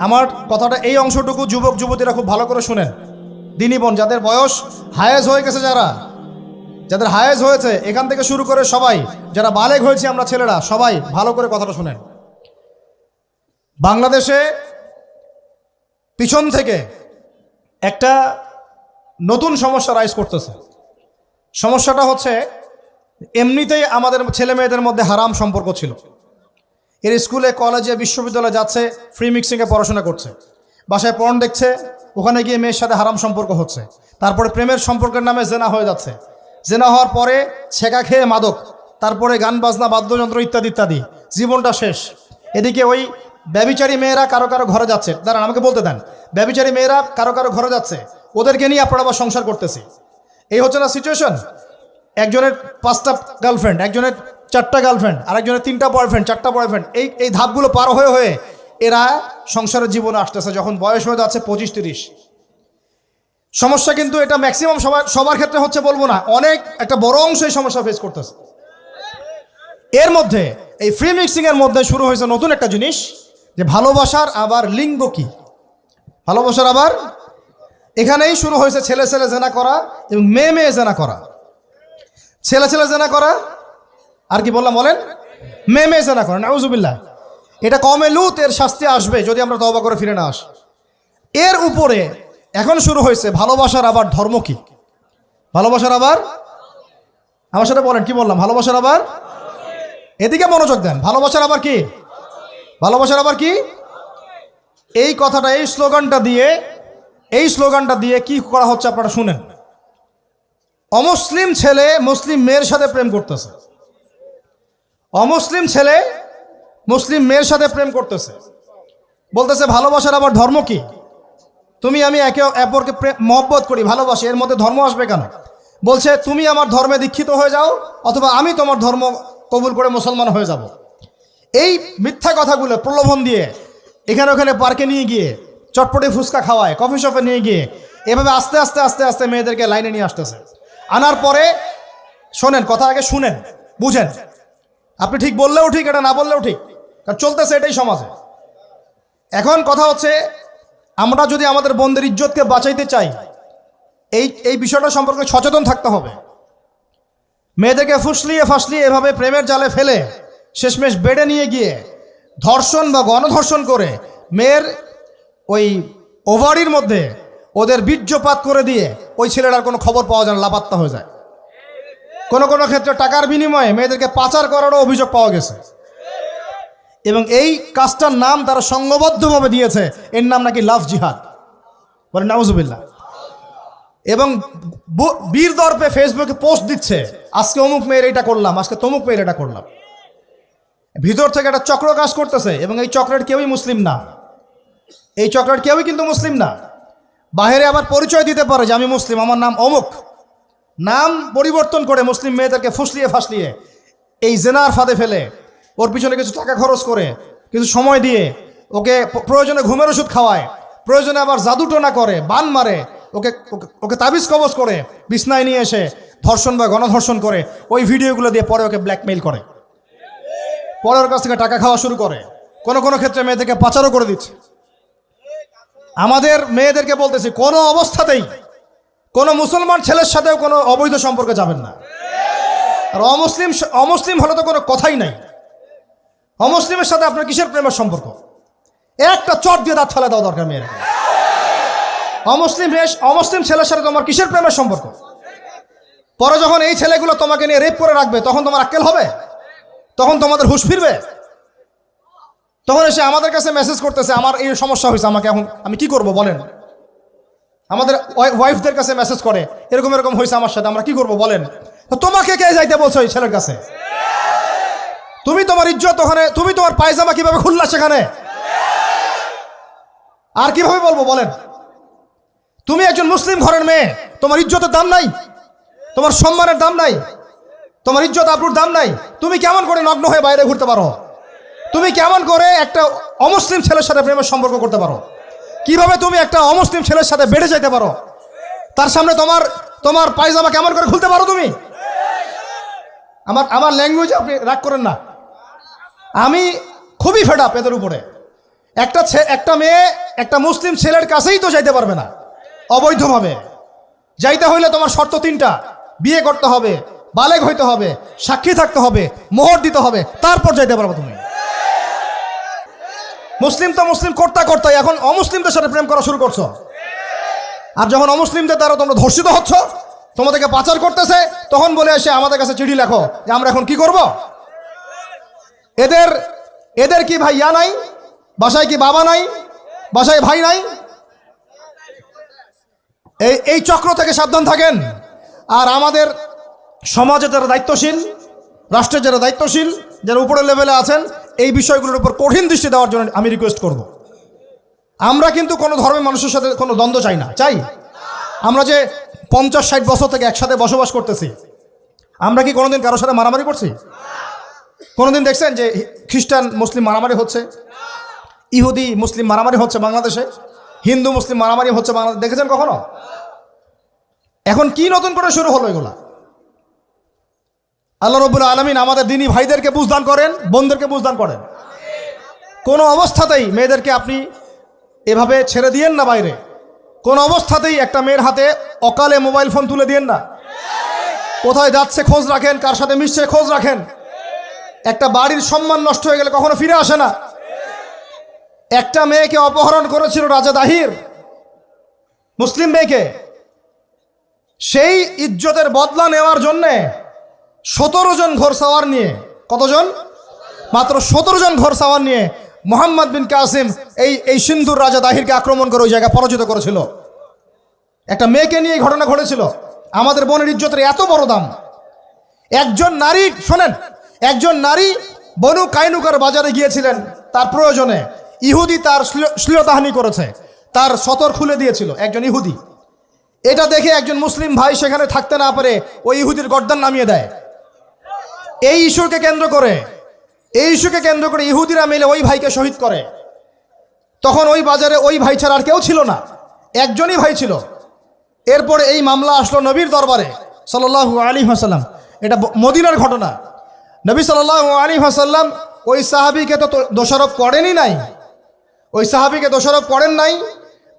আমার কথাটা এই অংশটুকু যুবক যুবতীরা খুব ভালো করে শুনেন। দিনী বোন যাদের বয়স হায়েজ হয়ে গেছে, যাদের হায়েজ হয়েছে এখান থেকে শুরু করে সবাই যারা বালেগ হয়েছে আমরা ছেলেরা সবাই ভালো করে কথাটা শুনেন। বাংলাদেশে পিছন থেকে একটা নতুন সমস্যা রাইজ করতেছে। সমস্যাটা হচ্ছে এমনিতেই আমাদের ছেলে মেয়েদের মধ্যে হারাম সম্পর্ক ছিল। এর স্কুলে কলেজে বিশ্ববিদ্যালয়ে যাচ্ছে, ফ্রি মিক্সিংয়ে পড়াশোনা করছে, বাসায় পর্ন দেখছে, ওখানে গিয়ে মেয়ের সাথে হারাম সম্পর্ক হচ্ছে, তারপরে প্রেমের সম্পর্কের নামে জেনা হয়ে যাচ্ছে, জেনা হওয়ার পরে ছেঁকা খেয়ে মাদক, তারপরে গান বাজনা বাদ্যযন্ত্র ইত্যাদি ইত্যাদি, জীবনটা শেষ। এদিকে ওই ব্যভিচারী মেয়েরা কারো কারো ঘরে যাচ্ছে, দাঁড়ান আমাকে বলতে দেন, ব্যভিচারী মেয়েরা কারো কারো ঘরে যাচ্ছে, ওদেরকে নিয়ে আপনারা আবার সংসার করতেছি। এই হচ্ছে না সিচুয়েশন। একজনের 5টা গার্লফ্রেন্ড, একজনের 4টা গার্লফ্রেন্ড, আরেকজনের 3টা বয়ফ্রেন্ড, 4টা বয়ফ্রেন্ড, এই ধাপগুলো পার হয়ে হয়ে এরা সংসারের জীবনে আসতেছে যখন বয়স হয়ে যাচ্ছে 25-30। সমস্যা কিন্তু এটা ম্যাক্সিমাম সবার ক্ষেত্রে হচ্ছে বলবো না, অনেক একটা বড় অংশ এই সমস্যা ফেস করতেছে। এর মধ্যে এই ফ্রি মিক্সিংয়ের মধ্যে শুরু হয়েছে নতুন একটা জিনিস, যে ভালোবাসার আবার লিঙ্গ কি, ভালোবাসার আবার এখানেই শুরু হয়েছে ছেলে ছেলে জেনা করা এবং মেয়ে মেয়ে জেনা করা। ছেলে ছেলে জেনা করা আর কি বললাম বলেন, মেয়ে মেয়ে জেনা করা, নাউজুবিল্লাহ। এটা কমে লুত, এর শাস্তি আসবে যদি আমরা তওবা করে ফিরে না আসি। এর উপরে এখন শুরু হয়েছে ভালোবাসার আবার ধর্ম কি, ভালোবাসার আবার, আমার সাথে বলেন কি বললাম, ভালোবাসার আবার, এদিকে মনোযোগ দেন, ভালোবাসার আবার কি, ভালোবাসার আবার কি, এই কথাটা এই স্লোগানটা দিয়ে কি করা হচ্ছে আপনারা শুনেন। অমুসলিম ছেলে মুসলিম মেয়ের সাথে প্রেম করতেছে, অমুসলিম ছেলে মুসলিম মেয়ের সাথে প্রেম করতেছে, বলতেছে ভালোবাসার আবার ধর্ম কি, তুমি আমি একে অপরকে মহব্বত করি, ভালোবাসি, এর মধ্যে ধর্ম আসবে কেন? বলছে তুমি আমার ধর্মে দীক্ষিত হয়ে যাও অথবা আমি তোমার ধর্ম কবুল করে মুসলমান হয়ে যাব। এই মিথ্যা কথাগুলো প্রলোভন দিয়ে এখানে ওখানে পার্কে নিয়ে গিয়ে চটপটে ফুচকা খাওয়ায়, কফি শপে নিয়ে গিয়ে এভাবে আস্তে আস্তে আস্তে আস্তে মেয়েদেরকে লাইনে নিয়ে আসতেছে। আনার পরে শোনেন, কথা আগে শুনেন, বুঝেন। আপনি ঠিক বললেও ঠিক, এটা না বললেও ঠিক, কারণ চলতেছে এটাই সমাজে। এখন কথা হচ্ছে, আমরা যদি আমাদের বোনদের ইজ্জতকে বাঁচাইতে চাই, এই বিষয়টা সম্পর্কে সচেতন থাকতে হবে। মেয়েদেরকে ফুসলিয়ে ফাসলিয়ে এভাবে প্রেমের জালে ফেলে শেষমেশ বেডে নিয়ে গিয়ে ধর্ষণ বা গণধর্ষণ করে মেয়ের ওই ওভারির মধ্যে ওদের বীর্যপাত করে দিয়ে ওই ছেলেটার কোনো খবর পাওয়া যায় না, লাপাত্তা হয়ে যায়। কোনো কোনো ক্ষেত্রে টাকার বিনিময়ে মেয়েদেরকে পাচার করারও অভিযোগ পাওয়া গেছে। এবং এই কাজটার নাম তারা সংঘবদ্ধভাবে দিয়েছে, এর নাম নাকি লাভ জিহাদ, বলে নাউজুবিল্লাহ। এবং বীর দর্পে ফেসবুকে পোস্ট দিচ্ছে, আজকে অমুক মেয়ের এটা করলাম, আজকে তমুক মেয়ের এটা করলাম। ভিতর থেকে একটা চক্র কাজ করতেছে এবং এই চক্রের কেউই মুসলিম না, এই চক্রের কেউই কিন্তু মুসলিম না। বাহিরে আবার পরিচয় দিতে পারে যে আমি মুসলিম, আমার নাম অমুক, নাম পরিবর্তন করে মুসলিম মেয়েদেরকে ফুসলিয়ে ফাসলিয়ে এই জেনার ফাঁদে ফেলে ওর পিছনে কিছু টাকা খরচ করে কিছু সময় দিয়ে ওকে প্রয়োজনে ঘুমের ওষুধ খাওয়ায়, প্রয়োজনে আবার জাদুটোনা করে, বান মারে, ওকে ওকে তাবিজ কবজ করে বিছনায় নিয়ে এসে ধর্ষণ বা গণধর্ষণ করে ওই ভিডিওগুলো দিয়ে পরে ওকে ব্ল্যাকমেইল করে, পরে ওর কাছ থেকে টাকা খাওয়া শুরু করে, কোনো কোনো ক্ষেত্রে মেয়েদেরকে পাচারও করে দিচ্ছে। আমাদের মেয়েদেরকে বলতেছি, কোনো অবস্থাতেই কোনো মুসলমান ছেলের সাথেও কোনো অবৈধ সম্পর্কে যাবেন না। আর অমুসলিম হলে তো কোনো কথাই নাই। অমুসলিমের সাথে আপনার কিসের প্রেমের সম্পর্ক? একটা চট দিয়ে দাঁত ফেলে দেওয়া দরকার মেয়ের। অমুসলিম ছেলের সাথে তোমার কিসের প্রেমের সম্পর্ক? পরে যখন এই ছেলেগুলো তোমাকে নিয়ে রেপ করে রাখবে তখন তোমার আক্কেল হবে, তখন তোমাদের হুঁশ ফিরবে। তখন এসে আমাদের কাছে মেসেজ করতেছে, আমার এই সমস্যা হয়েছে, আমাকে এখন আমি কি করব বলেন। আমাদের ওয়াইফদের কাছে মেসেজ করে, এরকম এরকম হয়েছে আমার সাথে, আমরা কি করব বলেন। তো তোমাকে কে যাইতে বলছো এই ছেলের কাছে? তুমি তোমার ইজ্জত ওখানে, তুমি তোমার পায়জামা কিভাবে খুললা সেখানে, আর কিভাবে বলবো বলেন। তুমি একজন মুসলিম ঘরের মেয়ে, তোমার ইজ্জতের দাম নাই, তোমার সম্মানের দাম নাই, তোমার ইজ্জত আবরুর দাম নাই। তুমি কেমন করে নগ্ন হয়ে বাইরে ঘুরতে পারো? তুমি কেমন করে একটা অমুসলিম ছেলের সাথে প্রেমের সম্পর্ক করতে পারো? কিভাবে তুমি একটা অমুসলিম ছেলের সাথে বেড়ে যেতে পারো? তার সামনে তোমার পায়জামা কেমন করে খুলতে পারো তুমি? আমার ল্যাঙ্গুয়েজ আপনি রাগ করেন না, আমি খুবই ফেড আপ এদের উপরে। একটা মেয়ে একটা মুসলিম ছেলের কাছেই তো যাইতে পারবে না অবৈধভাবে। যাইতে হইলে তোমার শর্ত 3টা, বিয়ে করতে হবে, বালেগ হইতে হবে, সাক্ষী থাকতে হবে, মোহর দিতে হবে, তারপর যাইতে পারবে তুমি। মুসলিম তো মুসলিম করতে এখন অমুসলিমদের সাথে প্রেম করা শুরু করছো। আর যখন অমুসলিমদের দ্বারা তোমরা ধর্ষিত হচ্ছ, তোমাদেরকে পাচার করতেছে, তখন বলে এসে আমাদের কাছে চিঠি লেখো যে আমরা এখন কি করব। এদের কি ভাইয়া নাই? বাসায় কি বাবা নাই? বাসায় ভাই নাই? এই চক্র থেকে সাবধান থাকেন। আর আমাদের সমাজে যারা দায়িত্বশীল, রাষ্ট্রের যারা দায়িত্বশীল, যারা উপরের লেভেলে আছেন, এই বিষয়গুলোর উপর কঠিন দৃষ্টি দেওয়ার জন্য আমি রিকোয়েস্ট করব। আমরা কিন্তু কোনো ধর্মের মানুষের সাথে কোনো দ্বন্দ্ব চাই না। চাই আমরা যে 50-60 বছর থেকে একসাথে বসবাস করতেছি, আমরা কি কোনোদিন কারোর সাথে মারামারি করছি? কোনোদিন দেখছেন যে খ্রিস্টান মুসলিম মারামারি হচ্ছে? ইহুদি মুসলিম মারামারি হচ্ছে বাংলাদেশে? হিন্দু মুসলিম মারামারি হচ্ছে বাংলাদেশে? দেখেছেন কখনো? এখন কি নতুন করে শুরু হলো এগুলা? আল্লাহ রাব্বুল আলামিন আমাদের দ্বীনি ভাইদেরকে বুঝদান করেন, বোনদেরকে বুঝদান করেন। কোনো অবস্থাতেই মেয়েদেরকে আপনি এভাবে ছেড়ে দিয়েন না বাইরে। কোন অবস্থাতেই একটা মেয়ের হাতে অকালে মোবাইল ফোন তুলে দিয়েন না। কোথায় যাচ্ছে খোঁজ রাখেন, কার সাথে মিশছে খোঁজ রাখেন। একটা বাড়ির সম্মান নষ্ট হয়ে গেলে কখনো ফিরে আসে না। একটা মেয়েকে অপহরণ করেছিল রাজা দাহির, মুসলিম মেয়েকে। সেই ইজ্জতের বদলা নেওয়ার জন্যে 17 জন ঘোড়সাওয়ার নিয়ে, কতজন? মাত্র 17 জন ঘোড়সাওয়ার নিয়ে মোহাম্মদ বিন কাসিম এই সিন্ধুর রাজা দাহিরকে আক্রমণ করে ওই জায়গায় পরাজিত করেছিল। একটা মেয়েকে নিয়ে এই ঘটনা ঘটেছিল। আমাদের বোনের ইজ্জতের এত বড় দাম। একজন নারী, শোনেন, একজন নারী বনু কাইনুকার বাজারে গিয়েছিলেন তার প্রয়োজনে। ইহুদি তার শ্লীলতাহানি করেছে, তার সতর খুলে দিয়েছিল একজন ইহুদি। এটা দেখে একজন মুসলিম ভাই সেখানে থাকতে না পারে ওই ইহুদির গর্দান নামিয়ে দেয়। এই ইস্যুকে কেন্দ্র করে ইহুদিরা মিলে ওই ভাইকে শহীদ করে। তখন ওই বাজারে ওই ভাই ছাড়া আর কেউ ছিল না, একজনই ভাই ছিল। এরপরে এই মামলা আসলো নবীর দরবারে সাল্লাল্লাহু আলাইহি ওয়াসাল্লাম। এটা মদিনার ঘটনা। নবী সাল্লাল্লাহু আলাইহি ওয়াসাল্লাম ওই সাহাবীকে তো দোষারোপ করেনই নাই, ওই সাহাবীকে দোষারোপ করেন নাই,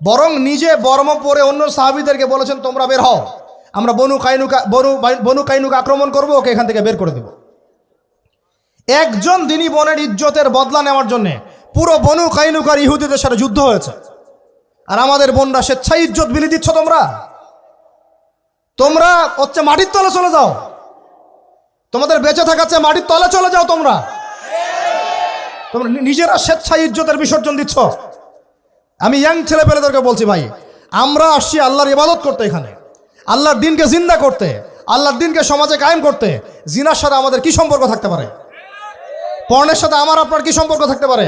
বরং নিজে বর্ম পরে অন্য সাহাবীদেরকে বলেছেন তোমরা বের হও, আমরা বনু কাইনুকা আক্রমণ করবো, ওকে এখান থেকে বের করে দেব। একজন দিনী বোনের ইজ্জতের বদলা নেওয়ার জন্য পুরো বনু কাইনুকার ইহুদিদের সাথে যুদ্ধ হয়েছে। আর আমাদের বোনরা স্বেচ্ছায় ইজ্জত বিলি দিচ্ছ। তোমরা হচ্ছে মাটির তলে চলে যাও, তোমাদের বেঁচে থাকার চেয়ে মাটির তলে চলে যাও। তোমরা নিজেরা স্বেচ্ছায় ইজ্জতের বিসর্জন দিচ্ছ। আমি ইয়াং ছেলেপেলেদেরকে বলছি, ভাই আমরা আসছি আল্লাহর ইবাদত করতে, এখানে আল্লাহর দিনকে জিন্দা করতে, আল্লাহর দিনকে সমাজে কায়েম করতে। জিনার সাথে আমাদের কি সম্পর্ক থাকতে পারে? পর্নের সাথে আমার আপনার কি সম্পর্ক থাকতে পারে?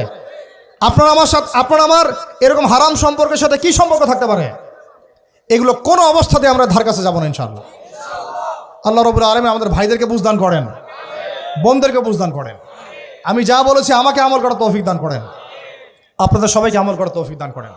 আপনার আমার এরকম হারাম সম্পর্কের সাথে কি সম্পর্ক থাকতে পারে? এগুলো কোনো অবস্থাতে আমরা ধার কাছে যাবো না ইনশাআল্লাহ। আল্লাহ রাব্বুল আলামিন আমাদের ভাইদেরকে বুঝদান করেন, বোনদেরকে বুঝদান করেন। আমি যা বলেছি আমাকে আমল করার তৌফিক দান করেন, আপনাদের সবাইকে আমল করার তৌফিক দান করেন।